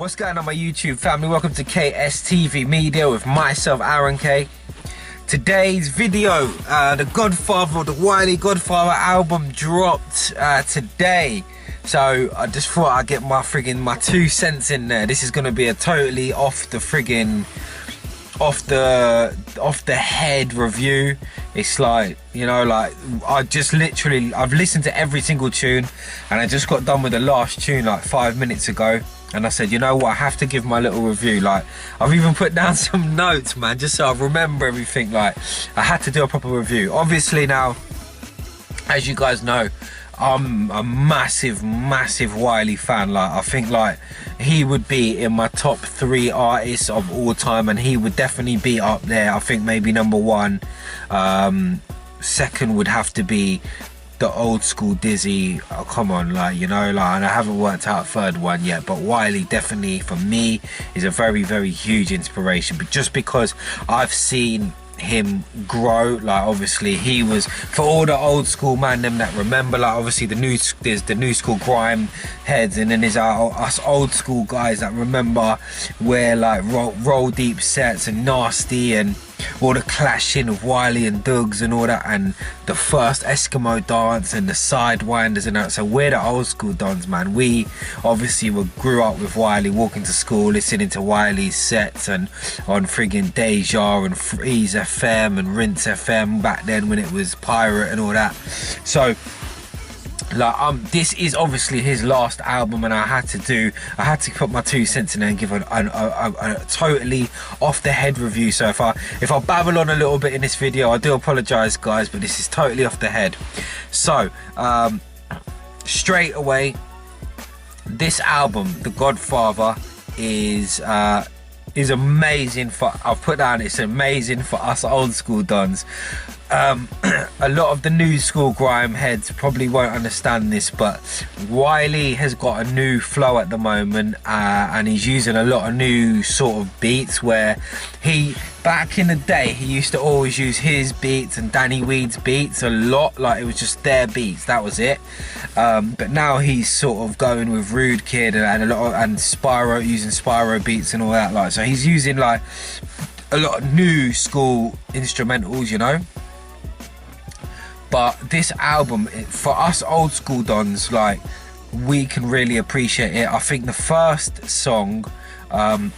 What's going on, my YouTube family? Welcome to KSTV Media with myself, Aaron K. Today's video, the Godfather, the Wiley Godfather album dropped today. So I just thought I'd get my 2 cents in there. This is going to be a totally off the head review. It's like, you know, like I've listened to every single tune, and I just got done with the last tune like 5 minutes ago. And I said, you know what, I have to give my little review. Like, I've even put down some notes, man, just so I remember everything. Like, I had to do a proper review. Obviously now, as you guys know, I'm a massive Wiley fan. Like, I think like he would be in my top 3 artists of all time, and he would definitely be up there. I think maybe number 1. Second would have to be the old school Dizzee. Oh, come on, like, you know, like, and I haven't worked out a third one yet, but Wiley definitely for me is a very huge inspiration. But just because I've seen him grow, like, obviously he was, for all the old school man them that remember, like, obviously there's the new school grime heads, and then there's us old school guys that remember where like roll deep sets and nasty and all the clashing of Wiley and Dougs and all that, and the first Eskimo dance and the sidewinders and that. So we're the old school dons, man. We obviously grew up with Wiley, walking to school, listening to Wiley's sets and on friggin' Deja and Freeze FM and Rinse FM back then when it was pirate and all that. So like, this is obviously his last album, and I had to put my 2 cents in there and give a totally off the head review. So if I babble on a little bit in this video, I do apologize, guys, but this is totally off the head. So straight away, this album, The Godfather, is amazing for, I've put down, it's amazing for us old school dons. A lot of the new school grime heads probably won't understand this, but Wiley has got a new flow at the moment, and he's using a lot of new sort of beats, where back in the day he used to always use his beats and Danny Weed's beats a lot, like it was just their beats, that was it. But now he's sort of going with Rude Kid and Spyro, using Spyro beats and all that, like, so he's using like a lot of new school instrumentals, you know. But this album, for us old school dons, like, we can really appreciate it. I think the first song,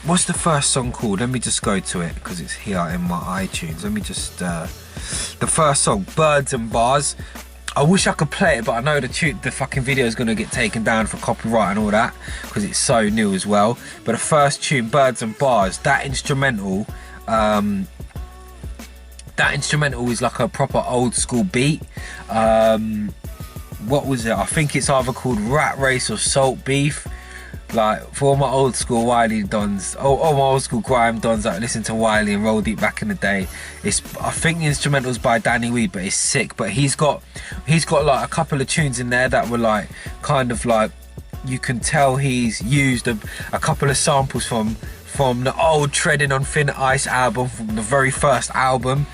what's the first song called? Let me just go to it, because it's here in my iTunes. Let me just, the first song, Birds and Bars. I wish I could play it, but I know the fucking video is going to get taken down for copyright and all that, because it's so new as well. But the first tune, Birds and Bars, that instrumental is like a proper old school beat. What was it? I think it's either called Rat Race or Salt Beef. Like, for all my old school Wiley dons, all my old school grime dons that listen to Wiley and roll deep back in the day, I think the instrumental's by Danny Weed, but it's sick. But he's got like a couple of tunes in there that were like, kind of like, you can tell he's used a couple of samples from the old Treading on Thin Ice album, from the very first album,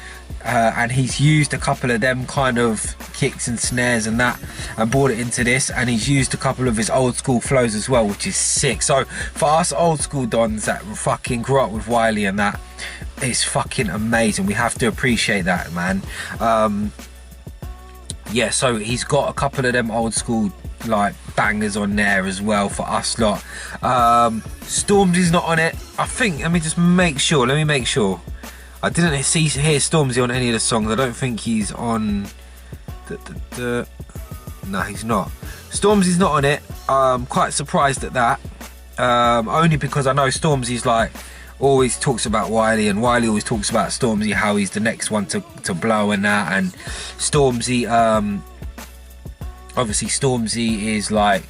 and he's used a couple of them kind of kicks and snares and that, and brought it into this, and he's used a couple of his old school flows as well, which is sick. So for us old school dons that fucking grew up with Wiley and that, it's fucking amazing. We have to appreciate that, man. Yeah, so he's got a couple of them old school like bangers on there as well for us lot. Stormzy's not on it, I think. Let me make sure. I didn't hear Stormzy on any of the songs. I don't think he's on no, he's not. Stormzy's not on it. I'm quite surprised at that, only because I know Stormzy's like always talks about Wiley, and Wiley always talks about Stormzy, how he's the next one to blow and that. And Stormzy, obviously Stormzy is like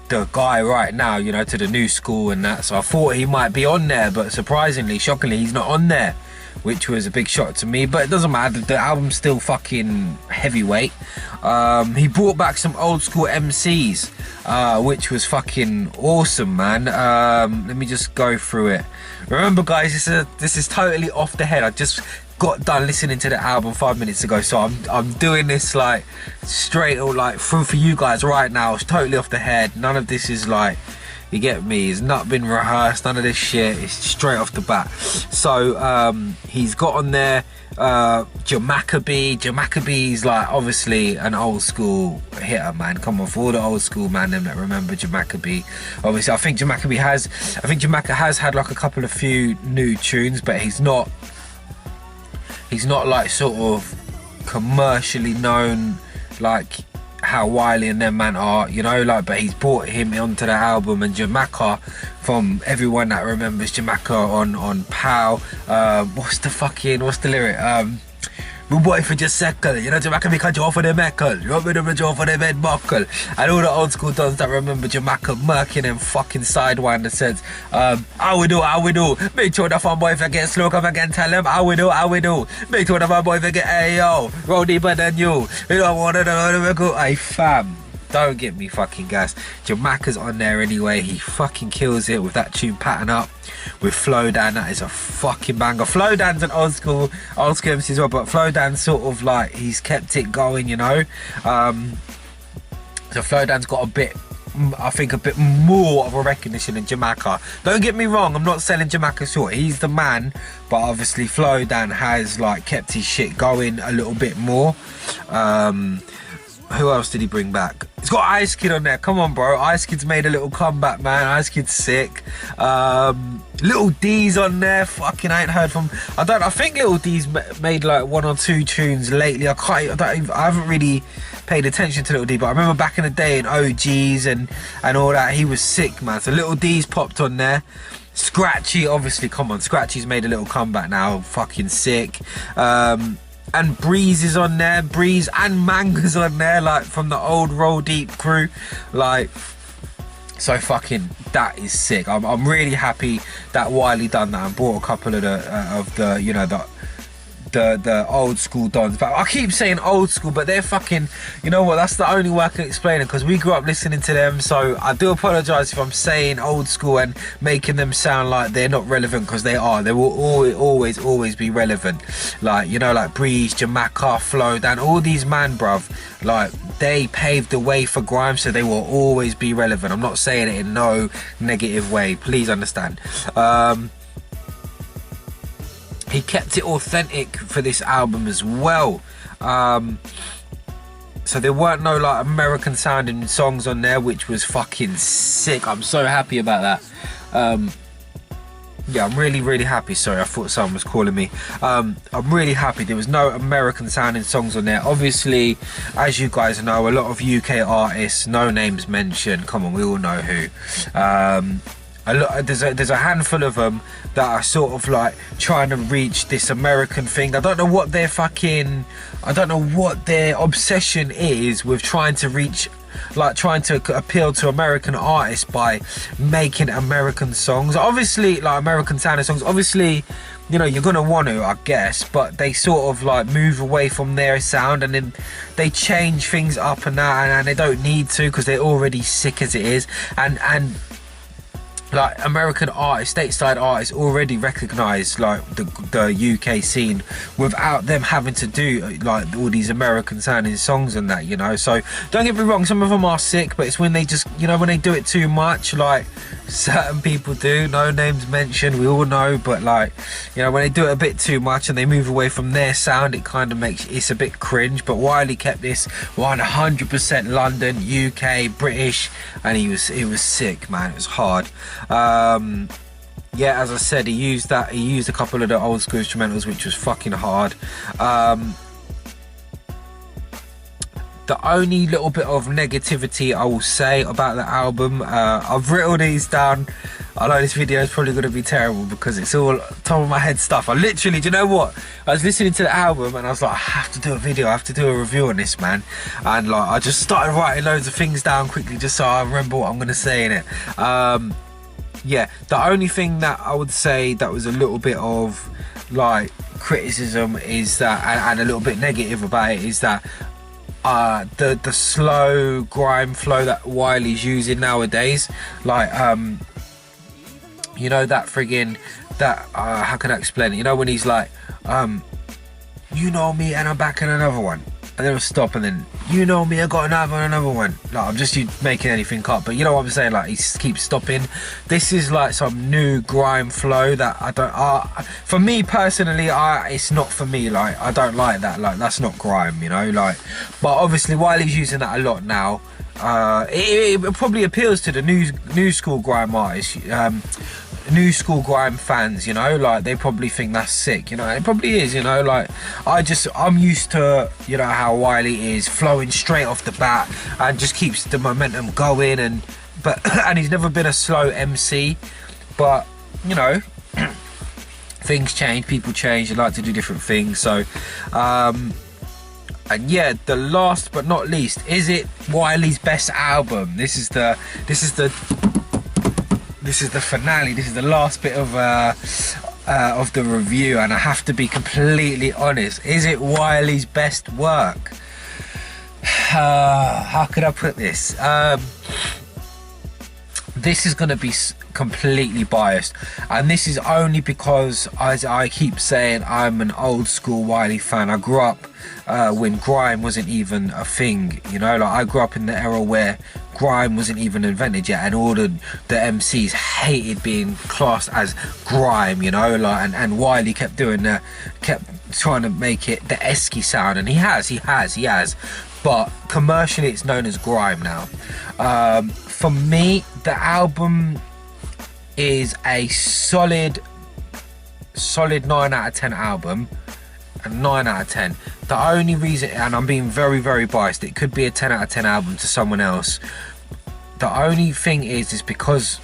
the guy right now, you know, to the new school and that. So I thought he might be on there, but surprisingly, shockingly, he's not on there, which was a big shock to me. But it doesn't matter, the album's still fucking heavyweight. He brought back some old school MCs, which was fucking awesome, man. Let me just go through it. Remember, guys, this is totally off the head. I just got done listening to the album 5 minutes ago, so I'm doing this like straight, or like through for you guys right now. It's totally off the head. None of this is like, You get me? It's not been rehearsed, none of this shit. It's straight off the bat. So he's got on there Jamaica's like obviously an old school hitter, man. Come on, for all the old school man them that remember Jamaica. Obviously I think Jamaica has had like a couple of few new tunes, but he's not like sort of commercially known like how Wiley and them man are, you know, like, but he's brought him onto the album. And Jamaica, from everyone that remembers Jamaica on POW, what's the lyric? My boy for just second, you know, Jamaica make a jaw for the meckle, you want me to jaw for the bed buckle. And all the old school dons that remember Jamaica murking them fucking sidewinder says, how we do, make sure the fanboy if I get slow, come again, tell him how we do, make sure the fanboy if I get ayo, roll deeper than you don't want to go, hey fam. Don't get me fucking gassed. Jamaica's on there anyway. He fucking kills it with that tune Pattern Up with Flowdown. That is a fucking banger. Flowdown's an old school MC as well, but Flowdown's sort of like, he's kept it going, you know. So Flowdown's got a bit more of a recognition than Jamaica. Don't get me wrong, I'm not selling Jamaica short. He's the man, but obviously Flowdown has like kept his shit going a little bit more. Who else did he bring back? He's got Ice Kid on there. Come on, bro. Ice Kid's made a little comeback, man. Ice Kid's sick. Little D's on there. Fucking, I ain't heard from. I think Little D's made like 1 or 2 tunes lately. I haven't really paid attention to Little D, but I remember back in the day in OGs and all that, he was sick, man. So Little D's popped on there. Scratchy, obviously. Come on, Scratchy's made a little comeback now. Fucking sick. And Breeze is on there. Breeze and Manga's on there, like from the old Roll Deep crew. Like, so fucking, that is sick. I'm really happy that Wiley done that and brought a couple of the you know, the old school dons. But I keep saying old school, but they're fucking, you know what, that's the only way I can explain it, because we grew up listening to them. So I do apologize if I'm saying old school and making them sound like they're not relevant, because they are. They will always be relevant. Like, you know, like Breeze, Jamaica, Flowdown, all these man, bruv, like they paved the way for grime, so they will always be relevant. I'm not saying it in no negative way, please understand. He kept it authentic for this album as well. So there weren't no like American sounding songs on there, which was fucking sick. I'm so happy about that. Yeah, I'm really happy. Sorry, I thought someone was calling me. I'm really happy there was no American sounding songs on there. Obviously, as you guys know, a lot of UK artists, no names mentioned. Come on, we all know who. There's a handful of them that are sort of like trying to reach this American thing. I don't know what their obsession is with trying to reach, like trying to appeal to American artists by making American songs. Obviously, like American sounding songs, obviously, you know, you're gonna want to, I guess, but they sort of like move away from their sound and then they change things up and that, and they don't need to, because they're already sick as it is. And like American artists, stateside artists already recognise like the UK scene without them having to do like all these American sounding songs and that, you know. So don't get me wrong, some of them are sick, but it's when they just, you know, when they do it too much, like certain people do, no names mentioned, we all know, but like, you know, when they do it a bit too much and they move away from their sound, it kind of makes it's a bit cringe. But Wiley kept this 100% London, UK, British, and he was sick, man. It was hard. Yeah, as I said, he used a couple of the old school instrumentals, which was fucking hard. The only little bit of negativity I will say about the album, I've written these down. I know this video is probably going to be terrible because it's all top of my head stuff. I literally, do you know what? I was listening to the album and I was like, I have to do a video, I have to do a review on this, man. And like, I just started writing loads of things down quickly just so I remember what I'm going to say in it. Yeah, the only thing that I would say that was a little bit of like criticism is that, and a little bit negative about it, is that the slow grime flow that Wiley's using nowadays, like you know, that friggin' that how can I explain it, you know, when he's like you know me and I'm back in another one, and then it'll stop, and then, you know me, I got another one. Like, I'm just making anything up, but you know what I'm saying, like, he keeps stopping. This is like some new grime flow that I don't, for me personally, it's not for me. Like, I don't like that. Like, that's not grime, you know, like, but obviously Wiley's using that a lot now. It probably appeals to the new school grime artists, new school grime fans, you know, like, they probably think that's sick, you know. It probably is, you know. Like, I'm used to, you know, how Wiley is flowing straight off the bat and just keeps the momentum going, and he's never been a slow MC, but, you know, things change, people change, they like to do different things. So and yeah, the last but not least, is it Wiley's best album? This is the finale. This is the last bit of the review, and I have to be completely honest. Is it Wiley's best work? How could I put this? This is going to be completely biased, and this is only because, as I keep saying, I'm an old school Wiley fan. I grew up when grime wasn't even a thing, you know. Like, I grew up in the era where grime wasn't even invented yet, and all the MCs hated being classed as grime, you know. Like, and Wiley kept trying to make it the esky sound, and he has, but commercially it's known as grime now. For me, the album is a solid 9 out of 10 album, a 9 out of 10. The only reason, and I'm being very, very biased, it could be a 10 out of 10 album to someone else. The only thing is because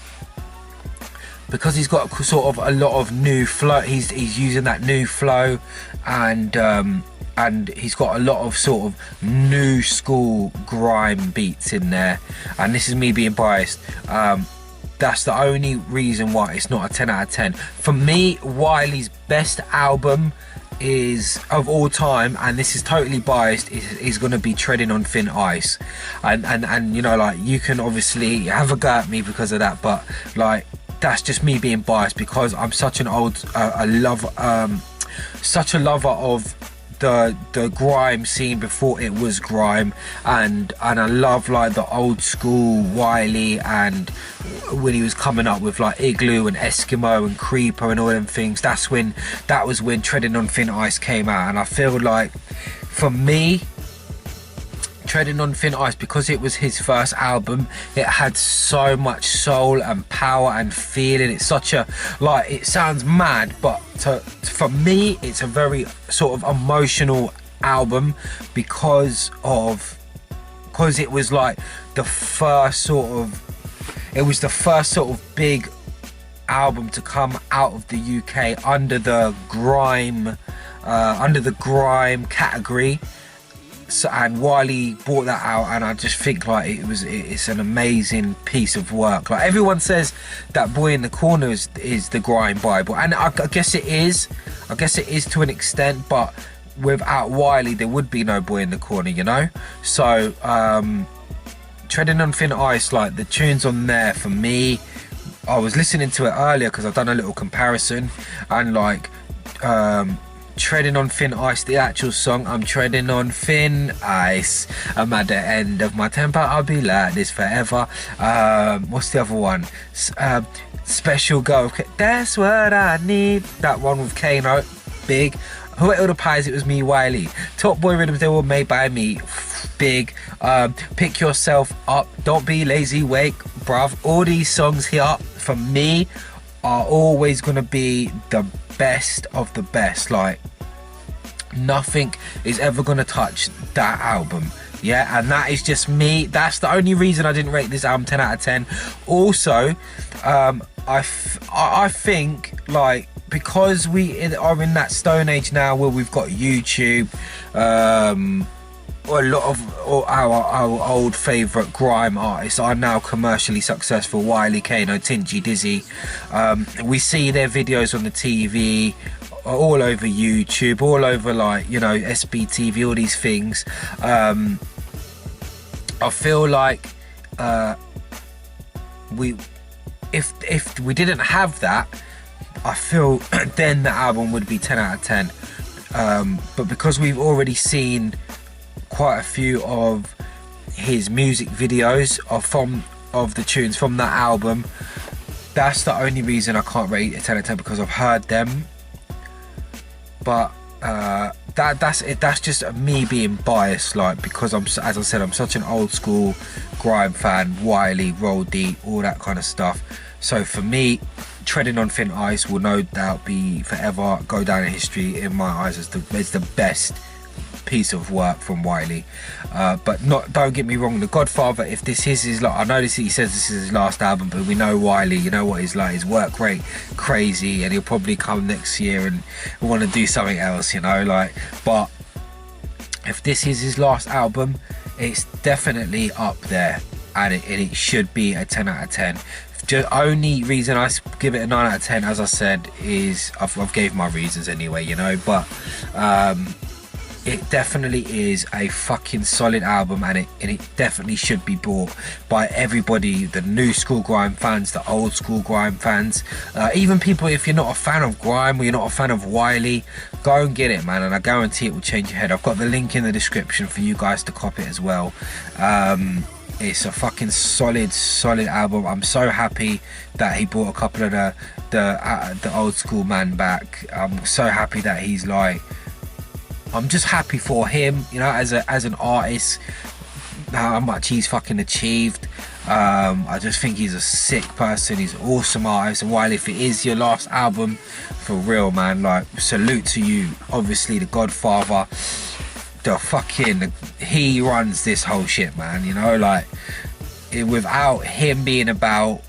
he's got sort of a lot of new flow. He's using that new flow, and he's got a lot of sort of new school grime beats in there, and this is me being biased. That's the only reason why it's not a 10 out of 10. For me, Wiley's best album is of all time, and this is totally biased, is going to be Treading on Thin Ice. And you know, like, you can obviously have a go at me because of that, but like, that's just me being biased because I'm such an such a lover of the grime scene before it was grime, and I love like the old school Wiley, and when he was coming up with like Igloo and Eskimo and Creeper and all them things, that was when Treading on Thin Ice came out. And I feel like, for me, Treading on Thin Ice, because it was his first album, it had so much soul and power and feeling. It's such a, like, it sounds mad, but for me, it's a very sort of emotional album because it was like the first sort of big album to come out of the UK under the grime category. So, and Wiley brought that out, and I just think like it's an amazing piece of work. Like, everyone says that Boy in the Corner is the grime Bible, and I guess it is to an extent, but without Wiley there would be no Boy in the Corner, you know. So Treading on Thin Ice, like, the tunes on there, for me, I was listening to it earlier because I've done a little comparison, and like Treading on Thin Ice, the actual song, I'm treading on thin ice, I'm at the end of my temper, I'll be like this forever. What's the other one? Special Girl, that's what I need. That one with Kano, big. Who ate all the pies? It was me, Wiley. Top Boy rhythms, they were made by me, big. Pick yourself up, don't be lazy, wake, bruv. All these songs here, for me, are always gonna be the best of the best. Like, nothing is ever gonna touch that album, yeah. And that is just me. That's the only reason I didn't rate this album 10 out of 10. Also, I think, like, because we are in that stone age now where we've got YouTube, a lot of our old favourite grime artists are now commercially successful. Wiley, Kano, Tingy, Dizzee. We see their videos on the TV, all over YouTube, all over, like, you know, SBTV, all these things. I feel like if we didn't have that, I feel then the album would be 10 out of 10. But because we've already seen quite a few of his music videos of the tunes from that album. That's the only reason I can't rate it 10 out of 10, because I've heard them. But that's it. That's just me being biased, like, because as I said, I'm such an old school grime fan. Wiley, Roll Deep, all that kind of stuff. So for me, Treading on Thin Ice will no doubt be forever go down in history in my eyes as the best piece of work from Wiley. But don't get me wrong, The Godfather, if this is his, like, I know he says this is his last album, but we know Wiley, you know what he's like, his work rate crazy, and he'll probably come next year and want to do something else, you know, like. But if this is his last album, it's definitely up there, and it should be a 10 out of 10. The only reason I give it a 9 out of 10, as I said, is I've gave my reasons anyway, you know, but it definitely is a fucking solid album, and it definitely should be bought by everybody, the new school grime fans, the old school grime fans, even people, if you're not a fan of grime or you're not a fan of Wiley, go and get it, man, and I guarantee it will change your head. I've got the link in the description for you guys to cop it as well. It's a fucking solid album. I'm so happy that he brought a couple of the old school man back. I'm so happy that he's like, I'm just happy for him, you know, as an artist, how much he's fucking achieved. I just think he's a sick person. He's an awesome artist. And while if it is your last album, for real, man, like, salute to you. Obviously, The Godfather, he runs this whole shit, man, you know, like, without him being about,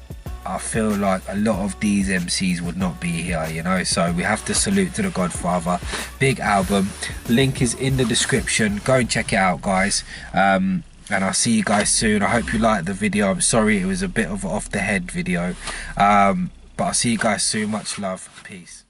I feel like a lot of these MCs would not be here, you know. So we have to salute to The Godfather. Big album. Link is in the description. Go and check it out, guys. And I'll see you guys soon. I hope you liked the video. I'm sorry it was a bit of an off the head video, but I'll see you guys soon. Much love. Peace.